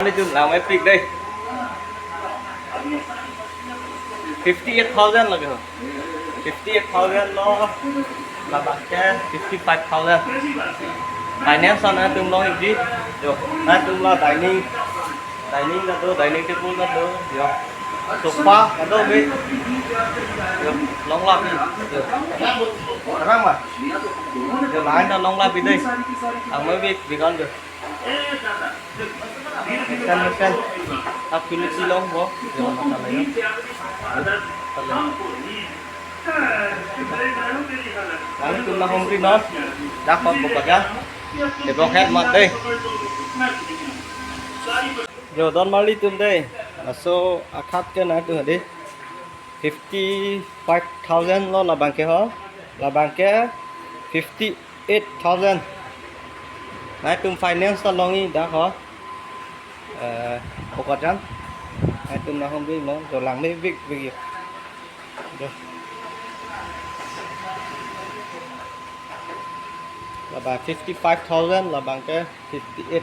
Nói chung làm epic đây 58,000 là kìa 58,000 nó là bạn cái 55,000 finance xong anh tung lo gì được anh tung lo dining là tôi dining table là tôi được sofa là tôi biết được long lap đi được răng mà được lái nó long lap đi đây thằng mới biết vì con được kan aku ni silong bo jangan masalah ya lalu tu lah home non dapat buka kan để con hết mặt đây rồi don mali tum đây là số akhat cái này tu đi 55,000 lo là bằng cái hả là bằng cái 58,000 này tum finance ta longi đã hả một quạt trắng hai tuần nào không biết nó rồi làm mấy việc rồi là bằng 55,000 là bằng cái 58